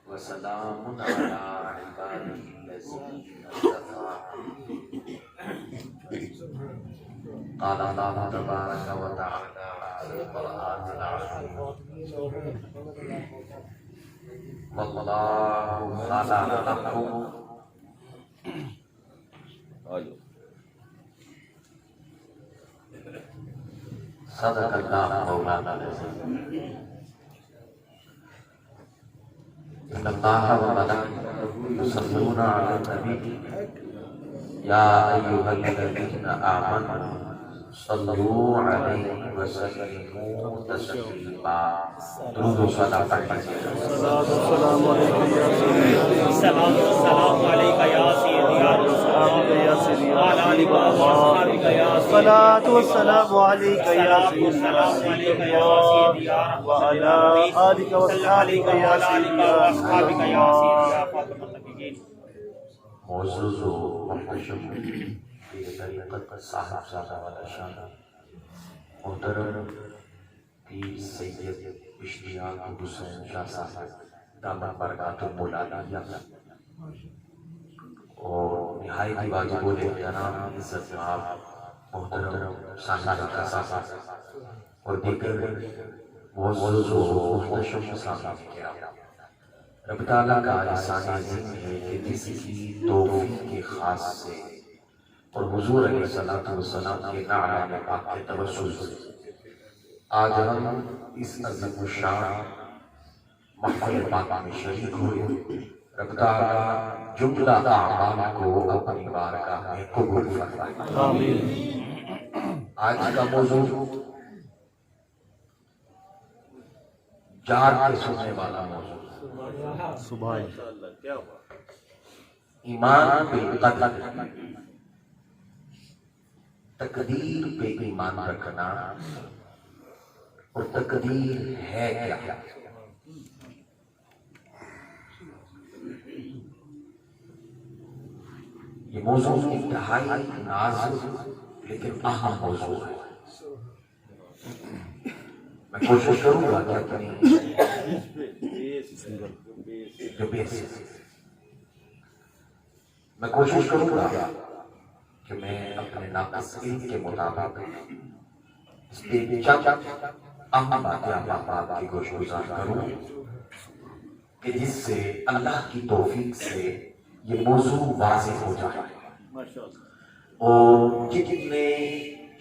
وسلام على عباده الذين اصطفى قال الله تبارك وتعالى في القرآن العظيم والله خلق لكم صدق الله مولانا العظيم إن الله وملائكته يصلون على النبي يا أيها الذين آمنوا صلوا عليه وسلموا تسليما درود و سلام السلام عليك يا سيدي يا رسول الله وعلى آلك وأصحابك يا سيدي الصلاة والسلام عليك يا سيدي وعلى آلك وأصحابك يا سيدي معزز و محتشم في طریقت صاحب سادہ شان محترم پیر سید اشتیاق حسین شاہ صاحب دامت برکات المولانا اور نہایت واجب الاحترام عزت مآب محترم ثانی کا صاحب اور دیگر معزز و محتشم سامعین کرام، رب تعالیٰ کا احسان عظیم ہے کہ کسی کی توفیق کے خاص سے اور حضور علیہ السلام کے نعرہ پاک کے توسل سے آج ہم اس عظیم الشان محفل پاک میں شریک ہوئے۔ رب تعالیٰ جملہ اعمال کو اپنی بارگاہ میں قبول فرمائے آمین۔ آج کا موضوع جار کے سننے والا موضوع سبحان ایمان بالقدر، تقدیر پہ ایمان رکھنا اور تقدیر ہے کیا۔ یہ موضوع انتہائی نازک لیکن اہم موضوع ہے۔ میں کوشش کروں گا کہ اپنی میں کوشش کروں گا کہ میں اپنے ناقص علم کے مطابق اس پہ چند اہم باتیں آپ کی گوش گزار کروں کہ جس سے اللہ کی توفیق سے یہ موضوع واضح ہو جائے اور جتنے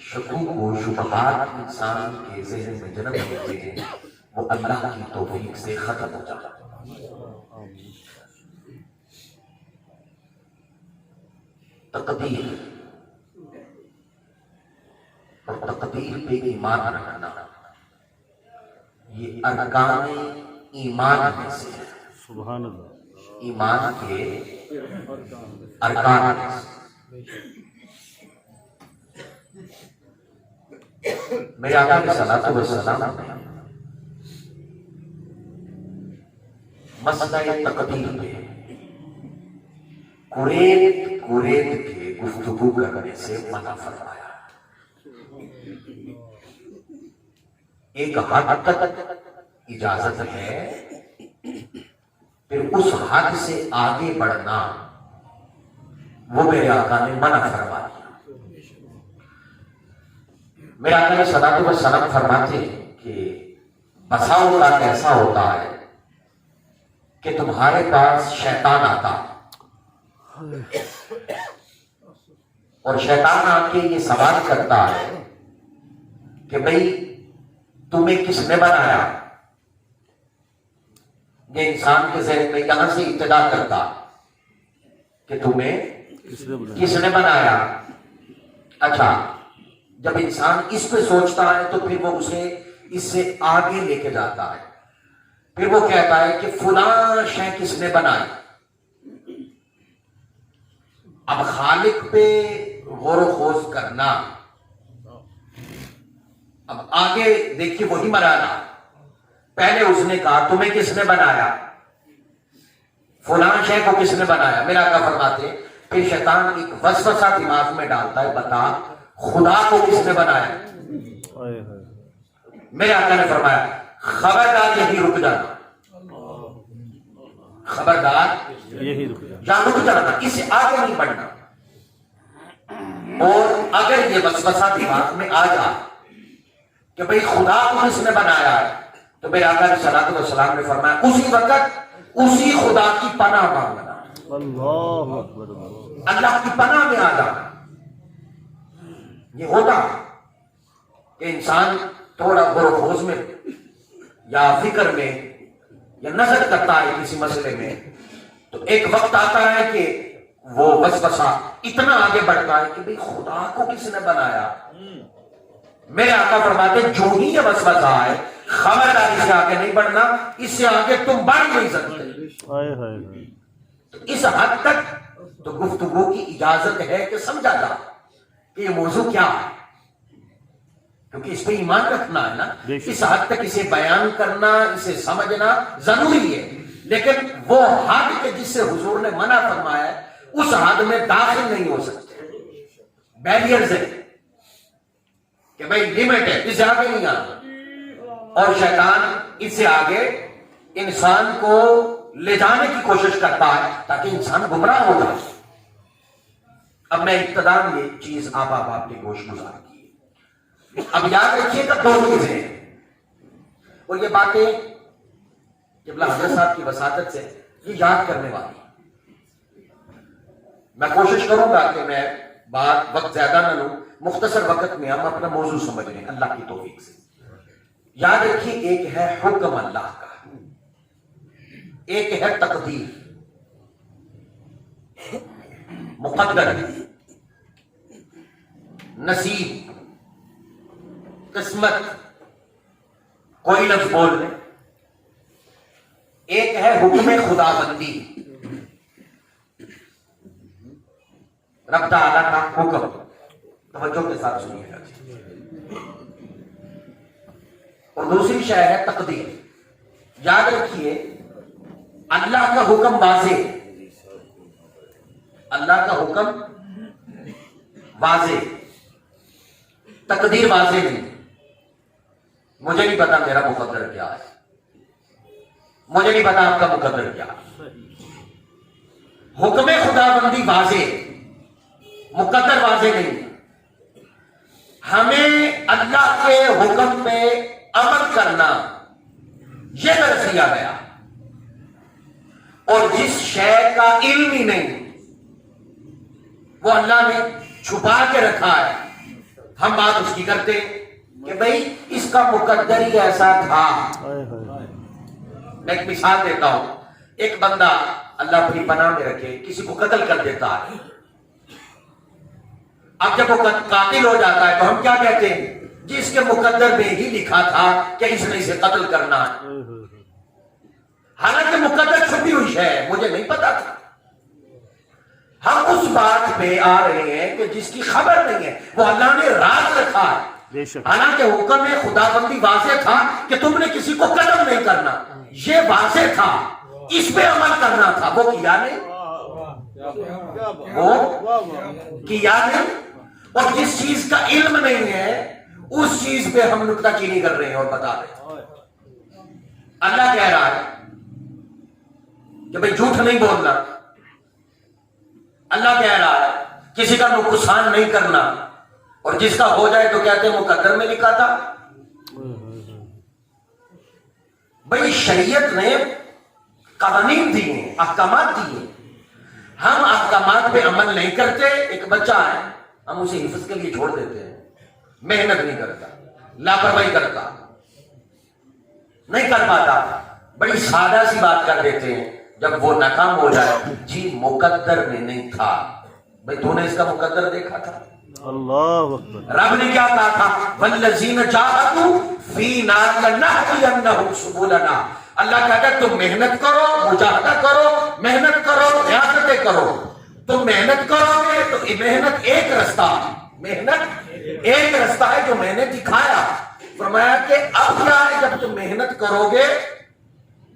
شکوک و شبہات انسان کے ذہن میں جنم لیتے ہیں وہ اللہ کی توفیق سے ختم ہو جائے۔ تقدیر اور تقدیر پہ ایمان رکھنا یہ ارکان ایمان میں سے ہے۔ سبحان اللہ، ایمان کے ارکان میں سے۔ میرے آقا علیہ الصلوۃ والسلام نے مسئلہ تقدیر پہ قریب کے گفتگو کرنے سے منع فرمایا۔ ایک حد تک اجازت ہے، پھر اس حد سے آگے بڑھنا وہ میرے آقا نے منع فرمایا۔ میرے آقا علیہ الصلوۃ والسلام فرماتے ہیں کہ بسا اوقات ایسا ہوتا ہے کہ تمہارے پاس شیطان آتا اور شیطان آ کے یہ سوال کرتا ہے کہ بھئی تمہیں کس نے بنایا؟ یہ انسان کے ذہن میں یہاں سے ابتدا کرتا کہ تمہیں کس نے بنایا۔ اچھا، جب انسان اس پہ سوچتا ہے تو پھر وہ اسے اس سے آگے لے کے جاتا ہے، پھر وہ کہتا ہے کہ فلاں شے کس نے بنائی۔ اب خالق پہ غور و خوض کرنا، اب آگے دیکھیے وہی مرانا۔ پہلے اس نے کہا تمہیں کس نے بنایا، فلاں شے کو کس نے بنایا۔ میرا آقا فرماتے ہیں پھر شیطان ایک وسوسہ دماغ میں ڈالتا ہے، بتا خدا کو کس نے بنایا۔ میرے آقا نے فرمایا خبردار یہی رک جانا، خبردار یہی رک جائے. یہاں رک جانا، اس سے آگے نہیں بڑھنا. اور اگر یہ وسوسہ دماغ میں آ جائے کہ بھئی خدا کو کس نے بنایا ہے، تو میرے آقا علیہ الصلوۃ والسلام نے فرمایا اسی وقت اسی خدا کی پناہ مانگنا، اللہ اکبر. اللہ کی پناہ میں آ جانا. یہ ہوتا کہ انسان تھوڑا غور و خوض میں یا فکر میں یا نظر کرتا ہے کسی مسئلے میں، تو ایک وقت آتا ہے کہ وہ وسوسہ اتنا آگے بڑھتا ہے کہ بھئی خدا کو کس نے بنایا. میرے آقا فرماتے جو ہی یہ وسوسہ آئے خبرداری سے آگے نہیں بڑھنا، اس سے آگے تم بڑھ نہیں سکتے. ہائے ہائے ہائے. تو اس حد تک تو گفتگو کی اجازت ہے کہ سمجھا جا کہ یہ موضوع کیا ہے، کیونکہ اس پہ ایمان رکھنا ہے نا. اس حد تک اسے بیان کرنا، اسے سمجھنا ضروری ہے، لیکن وہ حد کہ جس سے حضور نے منع فرمایا ہے اس حد میں داخل نہیں ہو سکتے. بیریئرز ہے کہ بھئی لمٹ ہے، اس سے آگے نہیں آنا. اور شیطان اس سے آگے انسان کو لے جانے کی کوشش کرتا ہے تاکہ انسان گمراہ ہو جائے. اب میں ابتدا یہ چیز آپ کے گوش گزار کی. اب یاد رکھیے گا دو چیزیں ہیں، اور یہ باتیں قبلہ حضرت صاحب کی وساطت سے یہ یاد کرنے والی. میں کوشش کروں گا کہ میں وقت زیادہ نہ لوں، مختصر وقت میں ہم اپنا موضوع سمجھ لیں اللہ کی توفیق سے. یاد رکھیے ایک ہے حکم اللہ کا، ایک ہے تقدیر، مقدر، نصیب، قسمت. کوئی لفظ بول لیں. ایک ہے حکم خدا بندی، رب تعالیٰ کا حکم. توجہ کے ساتھ سنیے گا. اور دوسری شے ہے تقدیر. یاد رکھیے اللہ کا حکم واضح، اللہ کا حکم واضح، تقدیر واضح نہیں. مجھے نہیں پتا میرا مقدر کیا ہے، مجھے نہیں پتا آپ کا مقدر کیا ہے. حکم خدا بندی واضح، مقدر واضح نہیں. ہمیں اللہ کے حکم پہ عمل کرنا یہ درس دیا گیا. اور جس شے کا علم ہی نہیں وہ اللہ نے چھپا کے رکھا ہے، ہم بات اس کی کرتے کہ بھئی اس کا مقدر ہی ایسا تھا. میں ایک مثال دیتا ہوں. ایک بندہ اللہ اپنی پناہ میں رکھے کسی کو قتل کر دیتا ہے. اب جب وہ قاتل ہو جاتا ہے تو ہم کیا کہتے ہیں؟ جس کے مقدر میں ہی لکھا تھا کہ اس نے اسے قتل کرنا ہے. حالانکہ مقدر چھپی ہوئی ہے، مجھے نہیں پتا تھا. ہم اس بات پہ آ رہے ہیں کہ جس کی خبر نہیں ہے، وہ اللہ نے راز رکھا ہے. حالانکہ حکم میں خدا بندی واضح تھا کہ تم نے کسی کو قتل نہیں کرنا، یہ واضح تھا، اس پہ عمل کرنا تھا. وہ کیا نہیں، وہ کیا نہیں. اور جس چیز کا علم نہیں ہے اس چیز پہ ہم نکتہ چینی کر رہے ہیں اور بتا رہے ہیں. اللہ کہہ رہا ہے کہ بھئی جھوٹ نہیں بولنا. اللہ کہہ رہا ہے کسی کا نقصان نہیں کرنا، اور جس کا ہو جائے تو کہتے ہیں مقدر میں لکھا تھا. بھئی شریعت نے قوانین دی ہیں، احکامات دی ہیں. ہم احکامات پہ عمل نہیں کرتے. ایک بچہ ہے، ہم اسے حفظ کے لیے چھوڑ دیتے ہیں، محنت نہیں کرتا، لاپرواہی کرتا، نہیں کر پاتا، بڑی سادہ سی بات کر دیتے ہیں. جب وہ ناکام ہو جائے، جی مقدر میں نہیں تھا. بھئی تو نے اس کا مقدر دیکھا تھا؟ اللہ اکبر. رب نے کیا کہا تھا؟ وَالَّذِينَ جَاهَدُوا فِينَا لَنَهْدِيَنَّهُمْ سُبُلَنَا. اللہ کہتا ہے تم محنت کرو، مجاہدہ کرو، محنت کرو، ریاستیں کرو. تم محنت کرو گے تو محنت ایک رستہ، محنت ایک رستہ ہے جو میں نے دکھایا. فرمایا کہ اب کیا ہے، جب تم محنت کرو گے،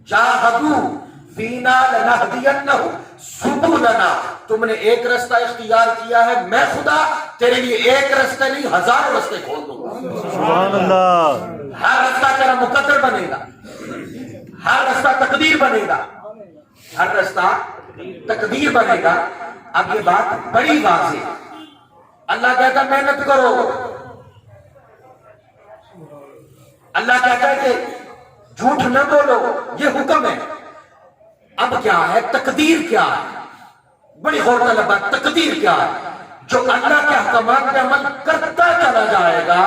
جاہدوا فینا لنہدینہم سبلنا، تم نے ایک رستہ اختیار کیا ہے، میں خدا تیرے لیے ایک رستہ نہیں 1000 رستے کھول دوں گا. سبحان اللہ. ہر رستہ تیرا مقدر بنے گا، ہر رستہ تقدیر بنے گا، ہر رستہ تقدیر بنے گا۔ اب یہ بات بڑی واضح ہے، اللہ کہتا ہے محنت کرو، اللہ کہتا ہے کہ جھوٹ نہ بولو، یہ حکم ہے۔ اب کیا ہے تقدیر؟ کیا ہے؟ بڑی غور طلب بات، تقدیر کیا ہے؟ جو اللہ کے احکامات پہ عمل کرتا چلا جائے گا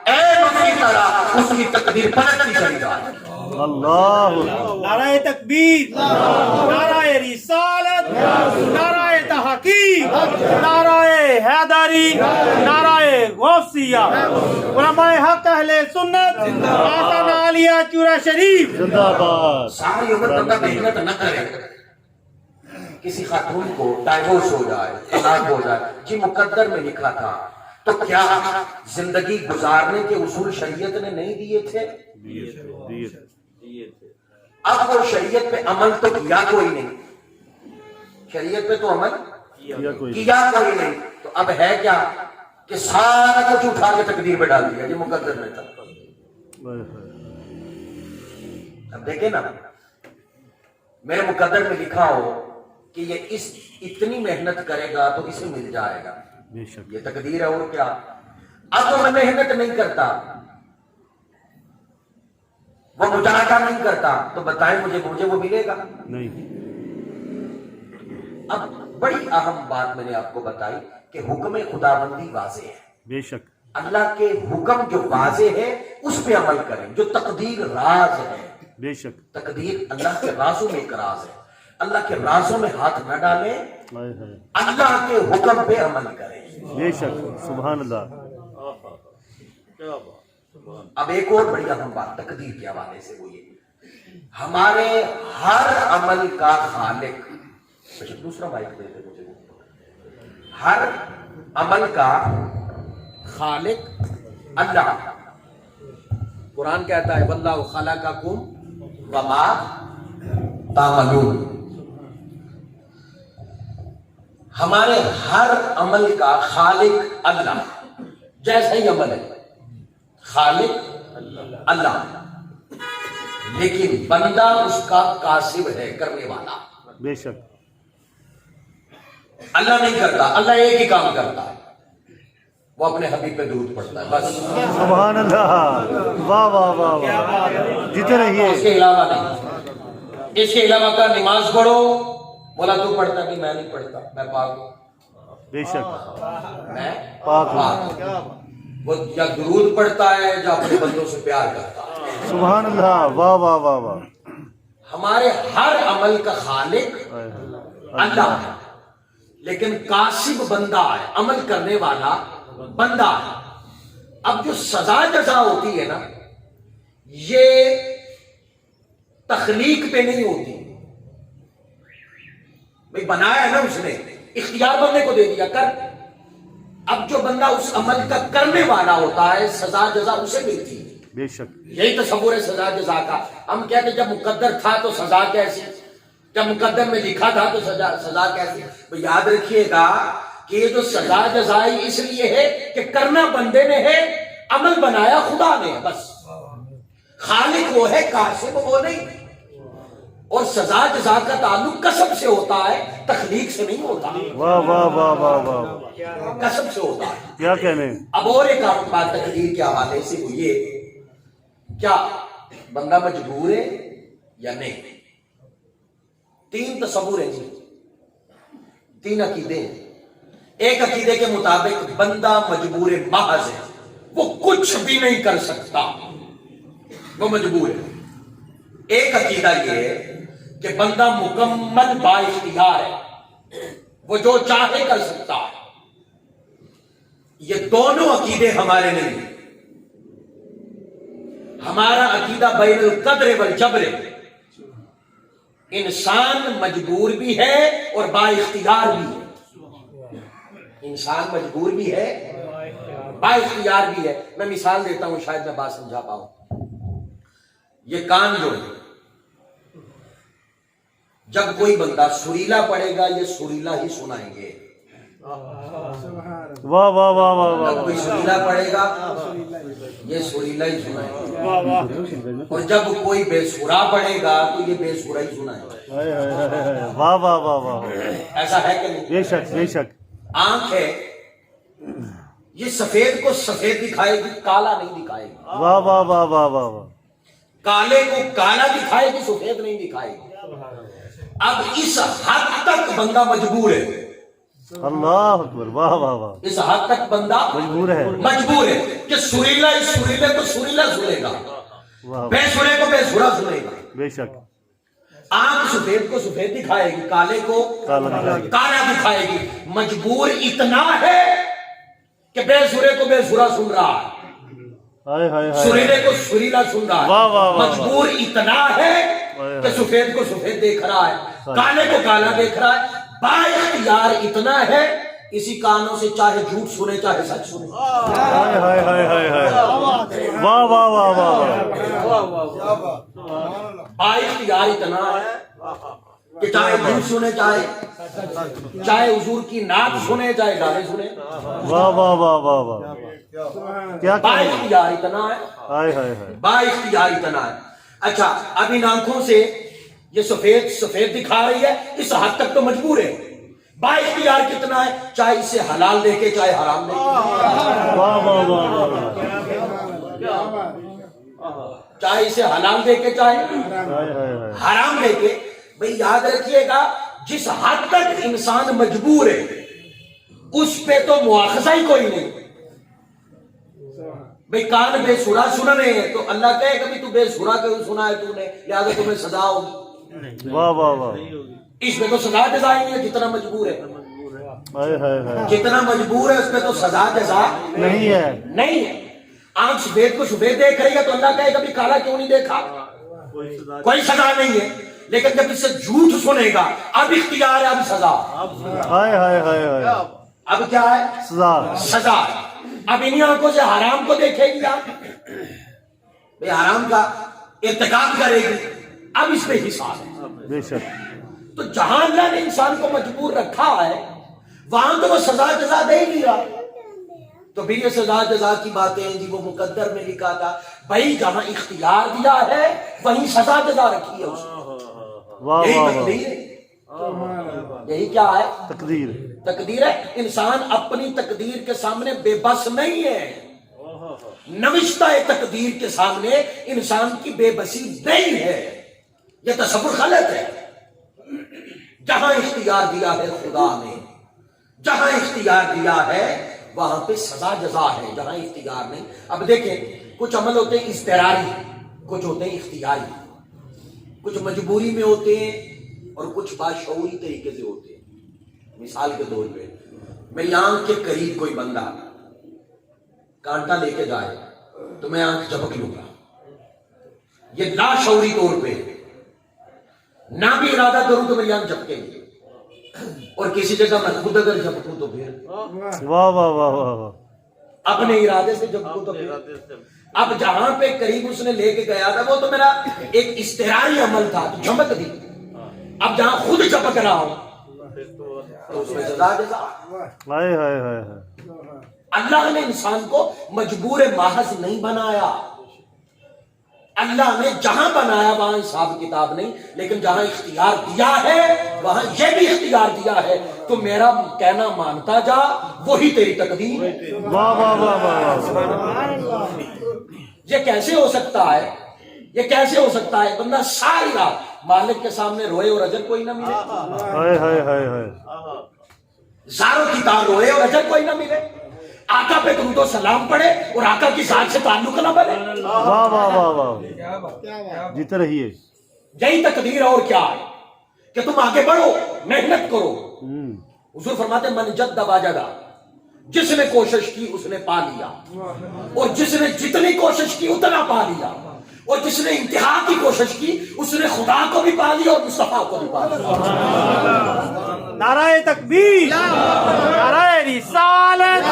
اسی طرح اس کی تقدیر پلٹتی چلی جائے گی۔ اللہ نعرہ تکبیر، نعرہ رسالت، نعرہ تحقیق، نعرہ حیدری، نعرہ غوثیہ، علماء حق اہل سنت، آسان عالیہ چورا شریف زندہ باد۔ ساری عمر بندہ محنت نہ کرے، کسی خاتون کو ڈائیورس ہو جائے، طلاق ہو جائے، جی مقدر میں لکھا تھا، تو کیا زندگی گزارنے کے اصول شریعت نے نہیں دیے تھے؟ اب وہ شریعت پہ عمل تو کیا کوئی نہیں، شریعت پہ تو عمل کیا کوئی نہیں، تو اب ہے کیا کہ سارا کچھ اٹھا کے تقدیر پہ ڈال دیا، یہ مقدر میں تھا۔ اب دیکھیں نا، میرے مقدر میں لکھا ہو کہ یہ اتنی محنت کرے گا تو اسے مل جائے گا، یہ تقدیر ہے اور کیا۔ اب تو میں محنت نہیں کرتا، وہ مجاہدہ نہیں کرتا، تو بتائیں مجھے وہ ملے گا نہیں۔ اب بڑی اہم بات میں نے آپ کو بتائی کہ حکم خداوندی واضح ہے، بے شک اللہ کے حکم جو واضح ہے اس پہ عمل کریں۔ جو تقدیر راز ہے، بے شک تقدیر اللہ کے رازوں میں ایک راز ہے، اللہ کے رازوں میں ہاتھ نہ ڈالیں، اللہ کے حکم پہ عمل کریں۔ بے شک سبحان اللہ۔ اب ایک اور بڑی اہم بات تقدیر کے حوالے سے، وہ یہ ہمارے ہر عمل کا خالق، اچھا دوسرا مائک دے دے مجھے، ہر عمل کا خالق اللہ۔ قرآن کہتا ہے واللہ خلقکم وما تعملون، ہمارے ہر عمل کا خالق اللہ، جیسا ہی عمل ہے خالق اللہ، لیکن بندہ اس کا کاسب ہے، کرنے والا۔ بے شک اللہ نہیں کرتا، اللہ ایک ہی کام کرتا ہے، وہ اپنے حبیب پہ درود پڑھتا ہے، بس، سبحان اللہ، واہ واہ واہ واہ، جیتے اس رہیے۔ کے علاوہ نہیں۔ اس کے علاوہ کا نماز پڑھو، بولا تو پڑھتا نہیں، میں نہیں پڑھتا، میں پاک ہوں، بے شک میں پاک پاک ہوں۔ وہ یا درود پڑھتا ہے یا اپنے بندوں سے پیار کرتا ہے۔ سبحان اللہ، واہ واہ واہ واہ۔ ہمارے ہر عمل کا خالق اللہ ہے، لیکن کاسب بندہ ہے، عمل کرنے والا بندہ ہے۔ اب جو سزا جزا ہوتی ہے نا، یہ تخلیق پہ نہیں ہوتی، بھئی بنایا ہے نا اس نے، اختیار بندے کو دے دیا کر۔ اب جو بندہ اس عمل کا کرنے والا ہوتا ہے، سزا جزا اسے ملتی ہے۔ بے شک یہی تصور ہے سزا جزا کا۔ ہم کہتے جب مقدر تھا تو سزا کیسی، جب مقدر میں لکھا تھا تو سزا کیسی۔ تو یاد رکھیے گا کہ یہ جو سزا جزائی اس لیے ہے کہ کرنا بندے نے ہے، عمل بنایا خدا نے، بس خالق وہ ہے، کاسب وہ نہیں۔ اور سزا جزا کا تعلق کسب سے ہوتا ہے، تخلیق سے نہیں ہوتا، واہ واہ واہ واہ واہ، کسب سے ہوتا ہے۔ کیا کہنے۔ اب اور ایک اہم بات تقدیر کے حوالے سے وہ یہ، کیا بندہ مجبور ہے یا نہیں؟ تین تصور ہیں جی، تین عقیدے ہیں۔ ایک عقیدے کے مطابق بندہ مجبور محض ہے، وہ کچھ بھی نہیں کر سکتا، وہ مجبور ہے۔ ایک عقیدہ یہ ہے کہ بندہ مکمل با اختیار ہے، وہ جو چاہے کر سکتا ہے۔ یہ دونوں عقیدے ہمارے نہیں ہیں۔ ہمارا عقیدہ بین القدر والجبر ہے، انسان مجبور بھی ہے اور با اختیار بھی ہے۔ انسان مجبور بھی ہے، با اختیار بھی ہے۔ میں مثال دیتا ہوں، شاید میں بات سمجھا پاؤں۔ یہ کان جو ہے، جب کوئی بندہ سریلا پڑے گا، یہ سریلا ہی سنائیں گے۔ واہ واہ واہ واہ جب واہ، کوئی سریلا پڑے گا، یہ سریلا ہی سنائیں گے۔ اور جب کوئی بے سورا پڑھے گا تو یہ بے سورا ہی سنائے گا. واہ واہ واہ واہ. ایسا ہے کہ نہیں؟ بے شک بے شک. آنکھ ہے یہ سفید کو سفید دکھائے گی، کالا نہیں دکھائے گی. واہ واہ واہ واہ واہ واہ. کالے کو کالا دکھائے گی، سفید نہیں دکھائے گی. اب اس حد تک بندہ مجبور ہے، اللہ اکبر. واہ واہ واہ. اس حد تک بندہ مجبور ہے. مجبور ہے کہ سریلا اس سریلے کو سریلا سنے گا، واہ بے سرے کو بے سرا سنے گا. بے شک. آنکھ سفید کو سفید دکھائے گی، کالے کو کالا دکھائے گی. کالا دکھائے گی. مجبور اتنا ہے کہ بے سرے کو بے سرا سن رہا ہے، ہائے ہائے ہائے. سریلے کو سریلا سن رہا واہ واہ ہے. واہ. مجبور اتنا ہے کہ سفید کو سفید دیکھ رہا ہے، کالے کو کالا دیکھ رہا ہے. با اختیار اتنا ہے اسی کانوں سے چاہے جھوٹ سنے چاہے سچ سنے. ہائے ہائے ہائے ہائے ہائے. واہ واہ واہ واہ. با اختیار اتنا ہے کہ چاہے جھوٹ سنے چاہے حضور کی نعت سنے چاہے گانے سنے. واہ واہ واہ واہ واہ. کیا با کہیں. اختیار اتنا ہے، ہائے ہائے ہائے. با اختیار اتنا ہے. اچھا اب ان آنکھوں سے یہ سفید سفید دکھا رہی ہے، اس حد تک تو مجبور ہے. با اختیار کتنا ہے، چاہے اسے حلال دیکھے چاہے حرام دیکھے، واہ واہ واہ واہ. چاہے اسے حلال دیکھے چاہے ہائے ہائے ہائے. حرام دیکھے. بھئی یاد رکھیے گا جس حد تک انسان مجبور ہے اس پہ تو مواخذہ ہی کوئی نہیں. بھئی کان بے سرا سن رہے ہیں تو اللہ کہے کبھی تو بے سرا کیوں سنا ہے تو نے، لہذا تمہیں سزا ہوگی. واہ واہ واہ. اس پہ تو سزا جزا ہی نہیں ہے جتنا مجبور ہے. ہائے ہائے ہائے. جتنا مجبور ہے اس پہ تو سزا جزا نہیں ہے. نہیں ہے. آنکھ سفید کو سفید دیکھ رہی ہے تو اللہ کہے کبھی کالا کیوں نہیں دیکھا، کوئی سزا نہیں ہے. لیکن جب اس سے جھوٹ سنے گا اب اختیار ہے، اب سزا. ہائے ہائے ہائے ہائے. اب کیا ہے، سزا. سزا. اب انہی آنکھوں سے حرام کو دیکھے گی آپ، بھئی حرام کا ارتکاب کرے گی، اب اس پہ حساب ہے. بے شک. تو جہاں اللہ نے انسان کو مجبور رکھا ہے وہاں تو وہ سزا جزا دے ہی نہیں رہا. تو پھر یہ سزا جزا کی باتیں ہیں جی وہ مقدر میں لکھا تھا. بھائی جہاں اختیار دیا ہے وہیں سزا جزا رکھی ہے اس نے. واہ یہی واہ واہ. تقدیر ہے. یہی کیا ہے، تقدیر. تقدیر ہے. انسان اپنی تقدیر کے سامنے بے بس نہیں ہے، نوشتہ تقدیر کے سامنے انسان کی بے بسی نہیں ہے. یہ تصور غلط ہے. جہاں اختیار دیا ہے خدا نے، جہاں اختیار دیا ہے وہاں پہ سزا جزا ہے، جہاں اختیار نہیں. اب دیکھیں کچھ عمل ہوتے ہیں اضطراری، کچھ ہوتے ہیں اختیاری، کچھ مجبوری میں ہوتے ہیں اور کچھ باشعوری طریقے سے ہوتے ہیں. مثال کے طور پہ میری آنکھ کے قریب کوئی بندہ کانٹا لے کے جائے تو میں آنکھ جھپک لوں گا، یہ لاشعوری طور پہ. نہ بھی ارادہ کروں تو میری آنکھ جھپکے گی، اور کسی جگہ میں خود اگر جھپکوں تو پھر واہ واہ واہ واہ واہ. اپنے ارادے سے جھپکوں تو پھر. اب جہاں پہ قریب اس نے لے کے گیا تھا وہ تو میرا ایک اضطراری عمل تھا تو جھپک دی. اب جہاں خود جھپک رہا ہوں تو اس میں سزا جزا. ہائے ہائے ہائے ہائے. اللہ نے انسان کو مجبور محض نہیں بنایا. اللہ نے جہاں بنایا وہاں حساب کتاب نہیں، لیکن جہاں اختیار دیا ہے وہاں یہ بھی اختیار دیا ہے. تو میرا کہنا مانتا جا، وہی تیری تقدیر. واہ واہ واہ واہ. یہ کیسے ہو سکتا ہے، یہ کیسے ہو سکتا ہے بندہ ساری رات مالک کے سامنے روئے اور اجر کوئی نہ ملے، ہائے ہائے ہائے ہائے. زاروں کی تار روئے اور اجر کوئی نہ ملے، آقا پہ درود و سلام پڑھے اور آقا کی ذات سے تعلق نہ بنے. واہ واہ واہ واہ. جیتے رہیے. یہی تقدیر اور کیا ہے کہ تم آگے بڑھو، محنت کرو. حضور فرماتے من جد واجدہ، جس نے کوشش کی اس نے پا لیا، اور جس نے جتنی کوشش کی اتنا پا لیا، اور جس نے انتہا کی کوشش کی اس نے خدا کو بھی پا لیا اور مصطفیٰ کو بھی پا لیا. نعرہ تکبیر، نعرہ رسالت،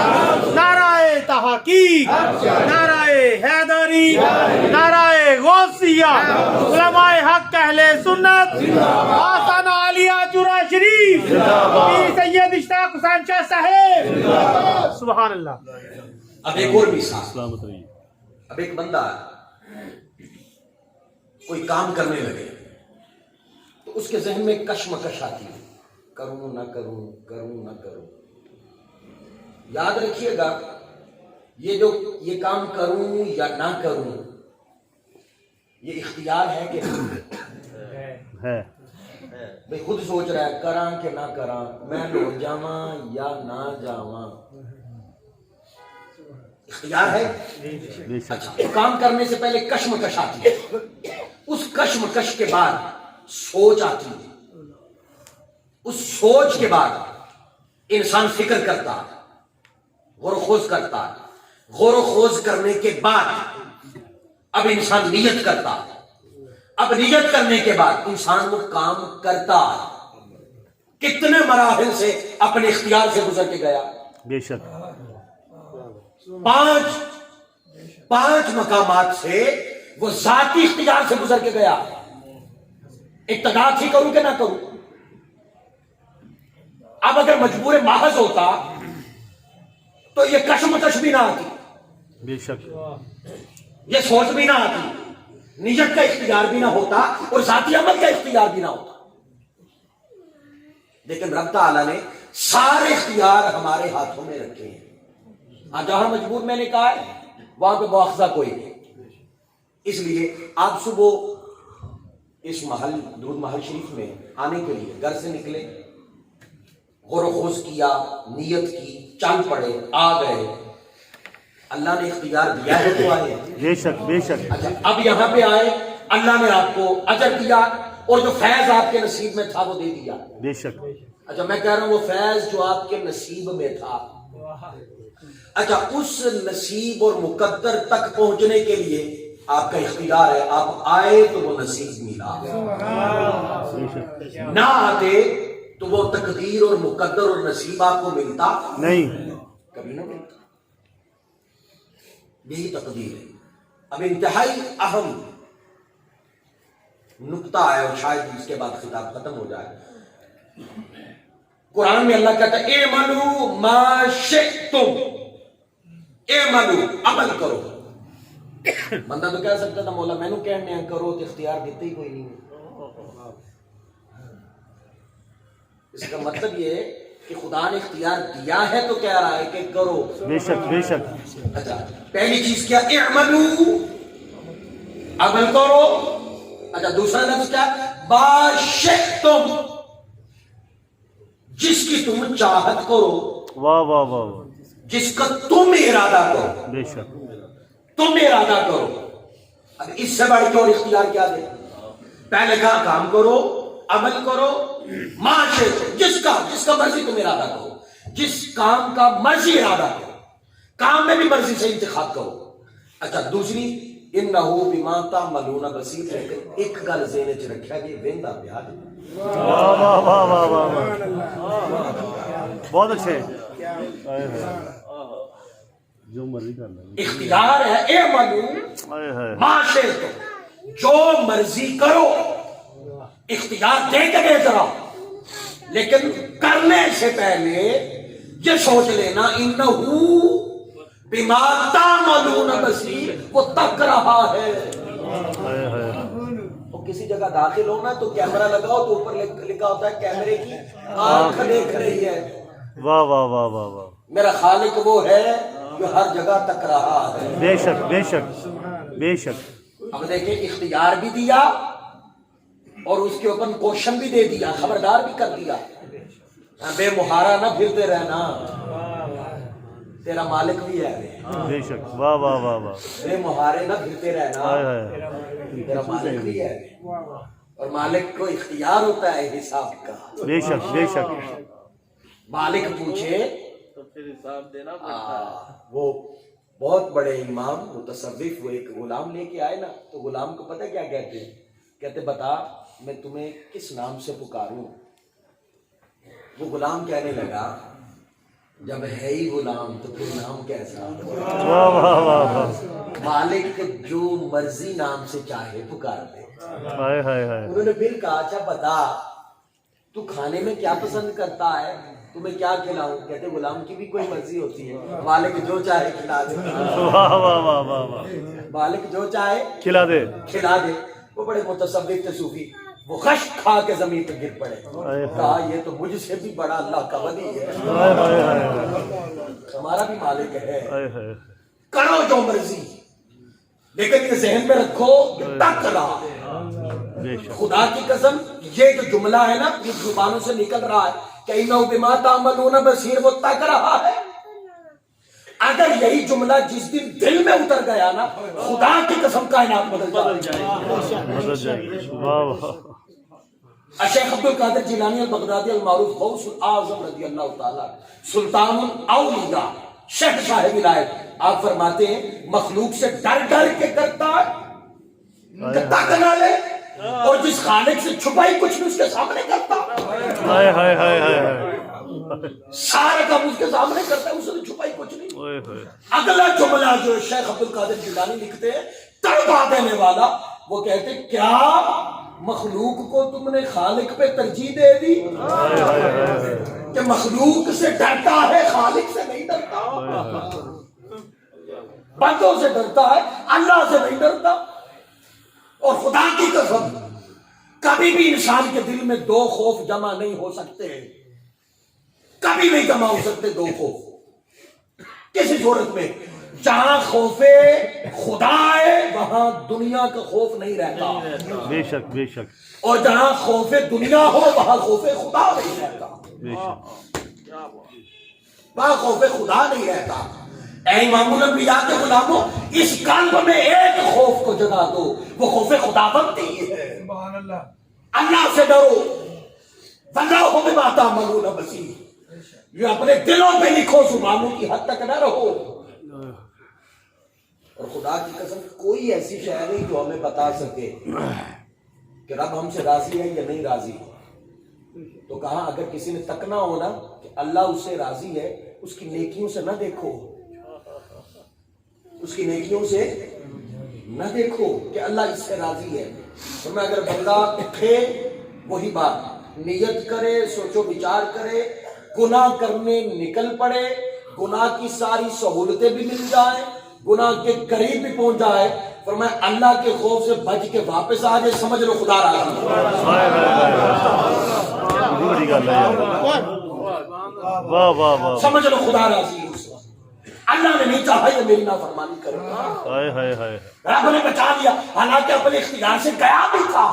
نعرہ تحقیق، نعرہ حیدری، نعرہ غوثیہ، علماء حق اہل سنت، آستانہ عالیہ جرا شریف، پیر سید اشتاق حسین شاہ صاحب. سبحان اللہ. اب ایک اور مثال. اب ایک بندہ کوئی کام کرنے لگے تو اس کے ذہن میں کشمکش آتی ہے، کروں نہ کروں، کروں نہ کروں۔ یاد رکھیے گا یہ کام کروں یا نہ کروں، یہ اختیار ہے کہ ہے بھئی خود سوچ رہا ہے کراں کہ نہ کراں، میں لو جاواں یا نہ جاواں، اختیار ہے۔ بے شک اچھا، کام کرنے سے پہلے کشمکش آتی ہے، اس کشمکش کے بعد سوچ آتی ہے، اس سوچ کے بعد انسان فکر کرتا، غور و خوض کرتا، غور و خوض کرنے کے بعد اب انسان نیت کرتا، اب نیت کرنے کے بعد انسان وہ کام کرتا۔ کتنے مراحل سے اپنے اختیار سے گزر کے گیا، بے شک پانچ مقامات سے وہ ذاتی اختیار سے گزر کے گیا۔ ابتدا تھی کروں کہ نہ کروں۔ اب اگر مجبور محض ہوتا تو یہ کشمکش بھی نہ آتی، بے شک یہ سوچ بھی نہ آتی، نیت کا اختیار بھی نہ ہوتا اور ذاتی عمل کا اختیار بھی نہ ہوتا۔ لیکن رب تعالیٰ نے سارے اختیار ہمارے ہاتھوں میں رکھے ہیں۔ جہاں مجبور میں نے کہا ہے وہاں پہ مواخذہ کوئی نہیں۔ اس لیے آپ صبح اس درود محل شریف میں آنے کے لیے گھر سے نکلے، غور و خوض کیا، نیت کی، چل پڑے، آ گئے، اللہ نے اختیار دیا ہے تو آئے۔ بے شک بے شک اچھا، اب یہاں پہ آئے، اللہ نے آپ کو اجر دیا اور جو فیض آپ کے نصیب میں تھا وہ دے دیا۔ بے شک اچھا، میں کہہ رہا ہوں وہ فیض جو آپ کے نصیب میں تھا، اچھا اس نصیب اور مقدر تک پہنچنے کے لیے آپ کا اختیار ہے، آپ آئے تو وہ نصیب ملا، بے شک نہ آتے تو وہ تقدیر اور مقدر اور نصیب آپ کو ملتا نہیں، کبھی نہ ملتا۔ یہی تقدیر ہے۔ اب انتہائی اہم نقطہ ہے اور شاید اس کے بعد خطاب ختم ہو جائے۔ قرآن میں اللہ کہتا ہے اعملوا ما شئتم، اعملوا، عمل کرو۔ بندہ تو کہہ سکتا تھا مولا میں نو کہنے ہیں کرو تو اختیار دیتے ہی کوئی نہیں ہے۔ اس کا مطلب یہ ہے کہ خدا نے اختیار دیا ہے تو کہہ رہا ہے کہ کرو۔ بے شک بے شک اچھا، پہلی چیز کیا؟ اعملوا، عمل کرو۔ اچھا، دوسرا لفظ کیا؟ باشئتم، جس کی تم چاہت کرو، واہ واہ واہ واہ، جس کا تم ارادہ کرو، بے شک تم ارادہ کرو۔ اب اس سے بڑھ کے اور اختیار کیا دے؟ پہلے کہا کام کرو، عمل کرو، معاشے جس کا مرضی تم ارادہ کرو، جس کام کا مرضی ارادہ کرو، کام میں بھی مرضی سے انتخاب کرو۔ اچھا، دوسری انہو بما تعملون بصیر، لیکن ایک گل ذہن وچ رکھیا کہ ویندا پیا جی۔ واہ واہ واہ واہ واہ واہ، بہت اچھے، ہائے ہائے، جو مرضی کر لیں، اختیار ہے اعملوا ہائے ہائے، ما شئتم، جو مرضی کرو، اختیار دے کے دے ذرا، لیکن کرنے سے پہلے یہ سوچ لینا انہو بما تعملون بصیر، وہ تک رہا ہے۔ ہائے ہائے، وہ کسی جگہ داخل ہونا تو کیمرہ لگاؤ تو اوپر لکھا ہوتا ہے کیمرے کی آنکھ دیکھ رہی ہے۔ واہ واہ واہ واہ واہ، میرا خالق وہ ہے جو ہر جگہ تک رہا ہے۔ بے شک بے شک بے شک، اب دیکھیں، اختیار بھی دیا اور اس کے اوپر کوشن بھی دے دیا، خبردار بھی کر دیا، بے مہارا نہ پھرتے رہنا، تیرا مالک بھی ہے، بے شک، واہ واہ واہ واہ، بے مہارے نہ پھرتے ہائے رہنا، ہائے، تیرا مالک بھی ہے، اور مالک کو اختیار ہوتا ہے حساب کا۔ بے شک بے شک، مالک پوچھے تو پھر حساب دینا پڑتا ہے۔ وہ بہت بڑے امام متصوف وہ ایک غلام لے کے آئے نا، تو غلام کو پتہ کیا کہتے ہیں؟ کہتے بتا میں تمہیں کس نام سے پکاروں؟ وہ غلام کہنے لگا جب ہے ہی غلام تو پھر نام کیسا؟ واہ واہ واہ واہ، مالک جو مرضی نام سے چاہے پکار دے۔ ہائے ہائے ہائے، انہوں نے پھر کہا اچھا بتا تو کھانے میں کیا پسند کرتا ہے, تمہیں کیا کھلاؤں؟ کہتے غلام کی بھی کوئی مرضی ہوتی ہے, مالک جو چاہے کھلا دے. واہ واہ واہ واہ واہ, مالک جو چاہے کھلا دے. کھلا دے. وہ بڑے متصوف تھے صوفی, وہ خش کھا کے زمین پہ گر پڑے, کہا یہ تو مجھ سے بھی بڑا اللہ کا ولی ہے, ہائے ہائے ہائے ہمارا بھی مالک ہے, ہائے ہائے. کرو جو مرضی, لیکن یہ ذہن میں رکھو کہ تک رہا ہے. بے شک. خدا کی قسم یہ جو جملہ ہے نا یہ زبانوں سے نکل رہا ہے کہ اِنَّهُ بِمَا تَعْمَلُونَ بَصِيرٌ, وہ تک رہا ہے. اگر یہی جملہ جس دن دل میں اتر گیا نا, خدا کی قسم کائنات بدل جائے گی. بدل جائے گی. واہ واہ. شیخ عبد القادر جیلانی البغدادی المعروف غوث الاعظم رضی اللہ تعالیٰ, سلطان الاولیاء, شہنشاہ ولایت, آپ فرماتے ہیں مخلوق سے ڈر ڈر کے کرتا ہے کہ تک نہ لے, اور جس خالق سے چھپائی کچھ بھی اس کے سامنے کرتا, ہائے ہائے ہائے ہائے. سارا کام اس کے سامنے کرتا ہے, اس نے چھپائی کچھ نہیں. اوئے ہوئے. اگلا جملہ جو شیخ عبد القادر جیلانی لکھتے ہیں تڑپا دینے والا, وہ کہتے ہیں کیا مخلوق کو تم نے خالق پہ ترجیح دے دی کہ مخلوق سے ڈرتا ہے خالق سے نہیں ڈرتا, بندوں سے ڈرتا ہے اللہ سے نہیں ڈرتا. اور خدا کی قسم کبھی بھی انسان کے دل میں دو خوف جمع نہیں ہو سکتے, کبھی نہیں جمع ہو سکتے دو خوف کسی صورت میں. جہاں خوف خدا ہے وہاں دنیا کا خوف نہیں رہتا, بے شک بے شک. اور جہاں خوف دنیا ہو وہاں خوف خدا نہیں رہتا, بے شک. وہاں خوف خدا نہیں رہتا. اے امام الانبیاء کے غلاموں, اس قلب میں ایک خوف کو جگا دو, وہ خوف خدا بنتی ہے. اللہ سے ڈرو, وَاللَّهُ بِمَا تَعْمَلُونَ بَصِيرٌ. یہ اپنے دلوں پہ لکھو, زبانوں کی حد تک نہ رہو. اور خدا کی قسم کوئی ایسی شے نہیں جو ہمیں بتا سکے کہ رب ہم سے راضی ہے یا نہیں راضی. تو کہا اگر کسی نے تکنا ہونا کہ اللہ اس سے راضی ہے, اس کی نیکیوں سے نہ دیکھو, اس کی نیکیوں سے نہ دیکھو کہ اللہ اس سے راضی ہے. تو میں اگر بندہ اٹھے وہی بات نیت کرے, سوچو بچار کرے, گناہ کرنے نکل پڑے, گناہ کی ساری سہولتیں بھی مل جائیں, گناہ کے قریب بھی پہنچ جائے, فرمایا اللہ کے خوف سے بچ کے واپس آ جائے, سمجھ لو خدا راضی ہے. واہ واہ واہ. سمجھ لو خدا راضی ہے. اللہ نے نہیں چاہا یہ میری نافرمانی کرے, ہائے ہائے ہائے. رب نے بچا لیا, حالانکہ اپنے اختیار سے گیا بھی تھا,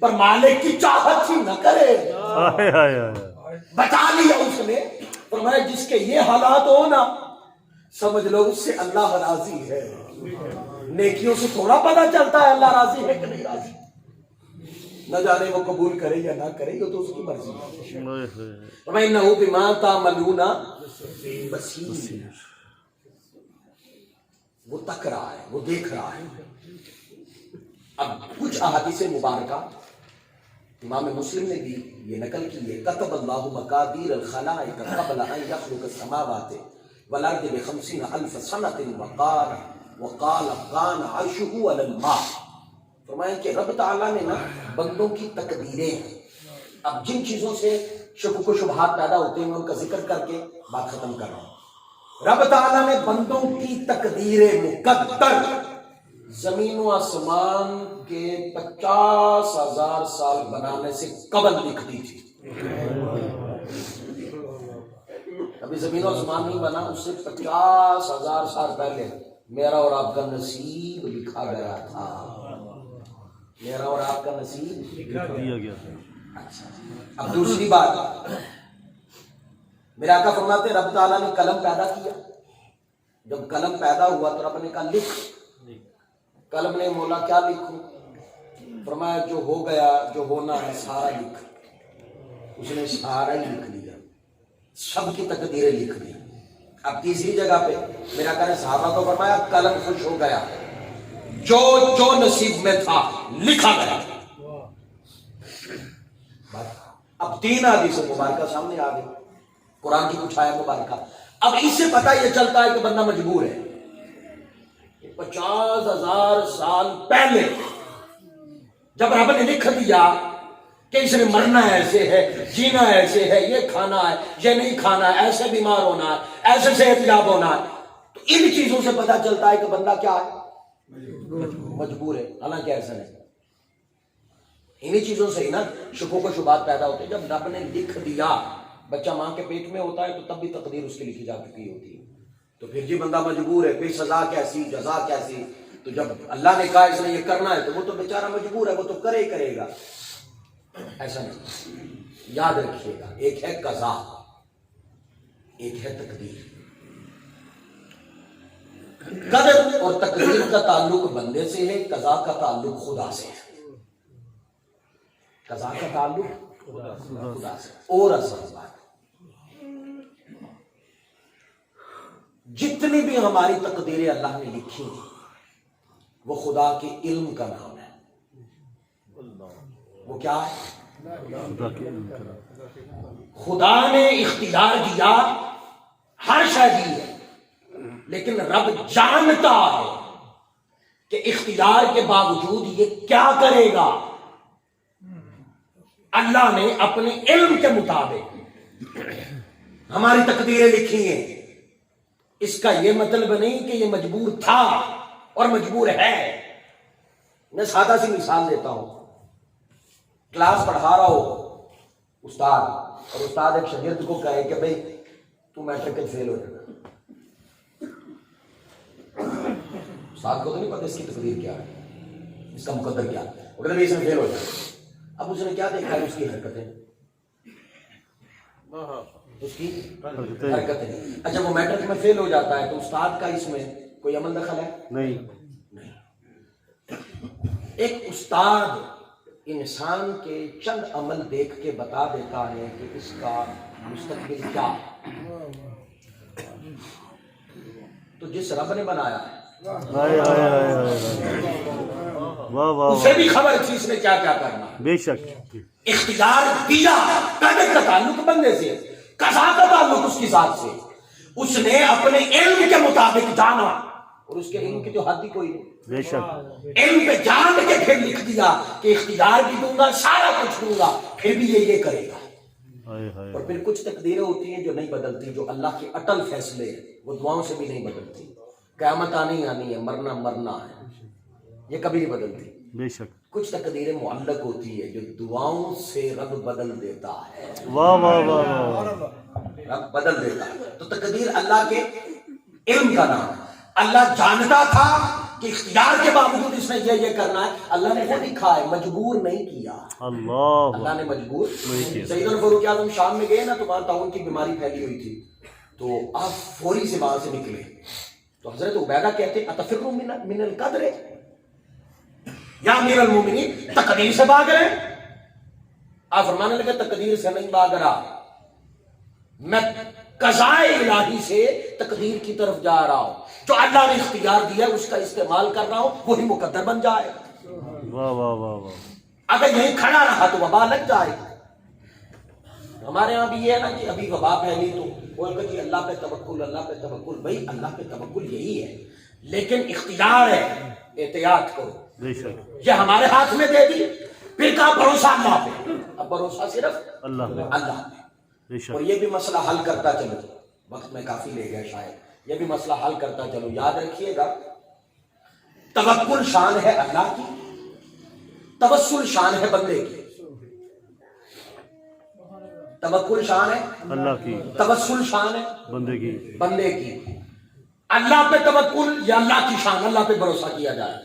پر مالک کی چاہت ہی نہ کرے, ہائے ہائے ہائے. بچا لیا اس نے. فرمایا جس کے یہ حالات ہو نا, سمجھ لو اس سے اللہ راضی ہے. نیکیوں سے تھوڑا پتہ چلتا ہے اللہ راضی ہے کہ نہیں راضی, نہ جانے وہ قبول کرے یا نہ کرے, یہ تو اس کی مرضی ہے. فرمایا انہ بما تعملون بصیر, وہ تک رہا ہے, وہ دیکھ رہا ہے. اب کچھ احادیث مبارکہ امام مسلم نے بھی یہ نقل کی ہے, کتب اللہ مقادیر الخلائق قبل ان یخلق السماوات والارض ب50,000 سنة وقال كان عرشه على الماء. فرمایا کہ رب تعالیٰ نے نا بندوں کی تقدیریں, اب جن چیزوں سے شکوک و شبہات پیدا ہوتے ہیں ان کا ذکر کر کے بات ختم کر رہا ہوں. رب تعالیٰ نے بندوں کی تقدیریں مقدر زمین و آسمان کے 50,000 سال بنانے سے قبل لکھ دی تھی. ابھی زمین و آسمان نہیں بنا, اس سے 50,000 سال پہلے میرا اور آپ کا نصیب لکھا گیا تھا. میرا اور آپ کا نصیب دیا گیا. اب دوسری بات, میرا آقا فرماتے ہیں رب تعالیٰ نے قلم پیدا کیا. جب قلم پیدا ہوا تو رب نے کہا لکھ. قلم نے مولا کیا لکھوں؟ فرمایا جو ہو گیا, جو ہونا ہے سارا لکھ. اس نے سارا ہی لکھ دیا, سب کی تقدیریں لکھ دی. اب تیسری جگہ پہ میرا آقا نے صحابہ کو فرمایا قلم خوش ہو گیا, جو جو نصیب میں تھا لکھا گیا. اب 3 حدیث مبارکہ سامنے آ گئی, قرآن کی کچھ آیت مبارکہ. اب اس سے پتہ یہ چلتا ہے کہ بندہ مجبور ہے. 50,000 سال پہلے جب رب نے لکھ دیا کہ اس نے مرنا ایسے ہے، جینا ایسے ہے، یہ کھانا ہے، یہ نہیں کھانا ہے، ایسے بیمار ہونا ہے، ایسے صحت یاب ہونا ہے. تو ان چیزوں سے پتہ چلتا ہے کہ بندہ کیا ہے، مجبور ہے. حالانکہ ایسا نہیں. انہی چیزوں سے ہی نا شکوک و شبہات پیدا ہوتے ہیں. جب رب نے لکھ دیا، بچہ ماں کے پیٹ میں ہوتا ہے تو تب بھی تقدیر اس کی لکھی جا چکی ہوتی ہے. تو پھر جی بندہ مجبور ہے، پھر سزا کیسی، جزا کیسی. تو جب اللہ نے کہا اس نے یہ کرنا ہے تو وہ تو بیچارہ مجبور ہے، وہ تو کرے ہی کرے گا. ایسا نہیں. یاد رکھیے گا، ایک ہے قضا، ایک ہے تقدیر. قدر اور تقدیر کا تعلق بندے سے ہے، قضا کا تعلق خدا سے ہے. قضا کا تعلق خدا سے. اور اصل بات، جتنی بھی ہماری تقدیریں اللہ نے لکھی ہیں وہ خدا کے علم کا نام ہے. وہ کیا ہے؟ خدا نے اختیار دیا، ہر شے دی ہے، لیکن رب جانتا ہے کہ اختیار کے باوجود یہ کیا کرے گا. اللہ نے اپنے علم کے مطابق ہماری تقدیریں لکھی ہیں. اس کا یہ مطلب نہیں کہ یہ مجبور تھا اور مجبور ہے. میں سادہ سی مثال دیتا ہوں. کلاس پڑھا رہا ہو استاد، اور استاد ایک شاگرد کو کہے کہ بھئی تو میٹرک میں فیل ہو جائے گا. استاد کو تو نہیں پتہ اس کی تقدیر کیا ہے، اس کا مقدر کیا ہے. وہ کہتے ہیں اس میں فیل ہو جائے گا. اب اس نے کیا دیکھا ہے؟ اس کی حرکتیں، اس کی حرکتیں. اچھا وہ میٹرک میں فیل ہو جاتا ہے تو استاد کا اس میں کوئی عمل دخل ہے؟ نہیں. ایک استاد انسان کے چند عمل دیکھ کے بتا دیتا ہے کہ اس کا مستقبل کیا ہے. تو جس رب نے بنایا ہے اسے بھی خبر تھی اس نے کیا کیا کرنا. بے شک اختیار دیا. قدر کا تعلق بندے سے، قضا کا تعلق اس کی ذات سے. اس نے اپنے علم کے مطابق جانا، اور اس کے علم کی تو حد ہی کوئی نہیں. بے شک علم پہ جان کے پھر لکھ دیا کہ اختیار بھی دوں گا، سارا کچھ دوں گا، پھر بھی یہ کرے گا. اور پھر کچھ تقدیریں ہوتی ہیں جو نہیں بدلتی، جو اللہ کے اٹل فیصلے ہیں، وہ دعاؤں سے بھی نہیں بدلتی. قیامت آنی ہے، مرنا ہے، یہ کبھی نہیں بدلتی. بے شک کچھ تقدیریں معلق ہوتی ہے جو دعاؤں سے رب بدل دیتا ہے. واہ واہ واہ، رب بدل دیتا ہے. تو تقدیر اللہ کے علم کا نام ہے. اللہ جانتا تھا کہ اختیار کے باوجود اس نے یہ کرنا ہے. اللہ نے وہ لکھا ہے، مجبور نہیں کیا. اللہ نے مجبور نہیں کیا. سیدنا الفاروق اعظم شام میں گئے نا تو وہاں طاعون کی بیماری پھیلی ہوئی تھی. تو آپ فوری سے وہاں سے نکلے تو حضرت عبیدہ کہتے اتفروا من القدر یا امیر المومنین، تقدیر سے بھاگ رہے. آپ فرمانے لگے تقدیر سے نہیں بھاگ رہا، میں قضائے الہی سے تقدیر کی طرف جا رہا ہوں. جو اللہ نے اختیار دیا اس کا استعمال کر رہا ہوں، وہی مقدر بن جائے گا. واہ واہ واہ واہ. اگر یہیں کھڑا رہا تو وبا لگ جائے گا. ہمارے یہاں بھی یہ ہے نا کہ ابھی وبا پھیلی تو وہ کہ اللہ پہ توکل، اللہ پہ توکل. بھائی اللہ پہ توکل یہی ہے، لیکن اختیار ہے، احتیاط کرو. یہ ہمارے ہاتھ میں دے دی، پھر کہا بھروسہ اللہ پہ. اب بھروسہ صرف اللہ پہ. اور یہ بھی مسئلہ حل کرتا چلو، وقت میں کافی لے گیا شاید. یہ بھی مسئلہ حل کرتا چلو. یاد رکھیے گا توکل شان ہے اللہ کی، توسل شان ہے بندے کی. توکل شان ہے اللہ کی، توسل شان ہے بندے کی. اللہ پہ توکل یا اللہ کی شان، اللہ پہ بھروسہ کیا جائے.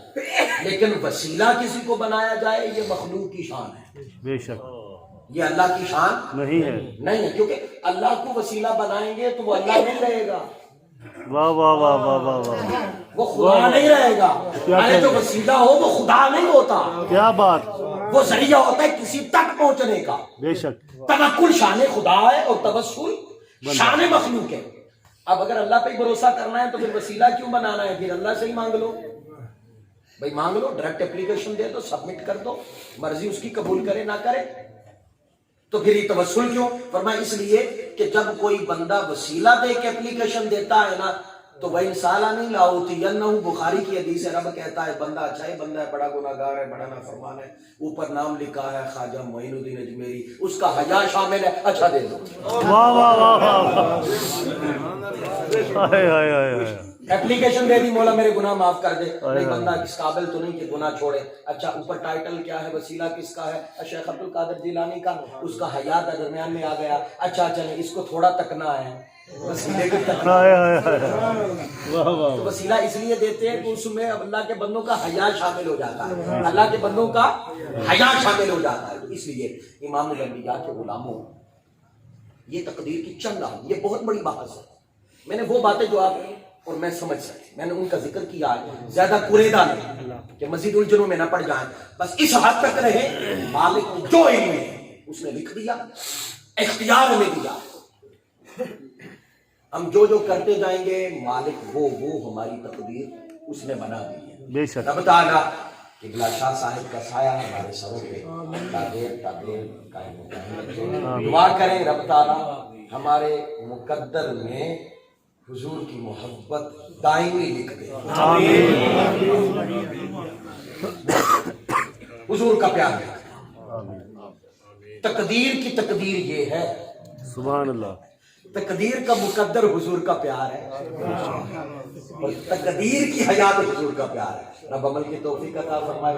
لیکن وسیلہ کسی کو بنایا جائے یہ مخلوق کی شان ہے. بے شک یہ اللہ کی شان نہیں ہے، کیونکہ اللہ کو وسیلہ بنائیں گے تو وہ اللہ نہیں رہے گا. واہ واہ واہ واہ واہ واہ. وہ خدا نہیں رہے گا. ارے جو وسیلہ ہو وہ خدا نہیں ہوتا. کیا بات. وہ ذریعہ ہوتا ہے کسی تک پہنچنے کا. بے شک توکل شان خدا ہے اور توسل شان مخلوق ہے. اب اگر اللہ پہ بھروسہ کرنا ہے تو پھر وسیلہ کیوں بنانا ہے؟ پھر اللہ سے ہی مانگ لو. بھائی مانگ لو، ڈائریکٹ اپلیکیشن دے دو، سبمٹ کر دو، مرضی اس کی قبول کرے نہ کرے. تو پھر یہ توسل کیوں؟ فرمایا اس لیے کہ جب کوئی بندہ وسیلہ دے کے اپلیکیشن دیتا ہے نا تو وہ انسالا نہیں لاؤتی بخاری کی حدیث ہے، رب کہتا ہے بندہ اچھا ہے، بندہ ہے بڑا گناہگار ہے، بڑا نافرمان ہے، اوپر نام لکھا ہے خواجہ معین الدین اجمیری، اس کا حیا شامل ہے، اچھا دے دو۔ واہ واہ واہ واہ، ہائے ہائے ہائے ہائے، اپلیکیشن دے دی، مولا میرے گناہ معاف کر دے، نہیں بندہ اس قابل تو نہیں کہ گناہ چھوڑے، اچھا اوپر ٹائٹل کیا ہے، وسیلہ کس کا ہے، شیخ عبد القادر جیلانی کا، اس کا حیا درمیان میں آ گیا، اچھا چلیں اس کو تھوڑا تکنا ہے، وسیلے کی تکنا، ہائے ہائے ہائے، واہ واہ، تو وسیلہ اس لیے دیتے ہیں کہ اس میں اللہ کے بندوں کا حیا شامل ہو جاتا ہے، اللہ کے بندوں کا حیا شامل ہو جاتا ہے، تو اس لیے امام الانبیاء کے غلاموں، یہ تقدیر کی چند اہم، یہ بہت بڑی بحث ہے، میں نے وہ باتیں جو آپ اور میں سمجھ سکتی، میں نے ان کا ذکر کیا ہے، زیادہ کوریدہ نہیں کہ مزید الجھنوں میں نہ پڑ جائیں، بس اس حد تک رہے مالک کی جو علم ہے اس نے لکھ دیا، اختیار میں دیا، ہم جو کرتے جائیں گے مالک وہ ہماری تقدیر اس نے بنا دی ہے، بے شک، رب تعالیٰ قبلہ شاہ صاحب کا سایہ ہمارے سروں پہ تاغیر قائم رکھے، دعا کریں رب تعالیٰ ہمارے مقدر میں حضور کی محبت دائمی لکھ دے، حضور کا پیار لکھ دے، تقدیر کی تقدیر یہ ہے، سبحان اللہ، تقدیر کا مقدر حضور کا پیار ہے، اور تقدیر کی حیات حضور کا پیار ہے، رب عمل کی توفیق عطا فرمائے۔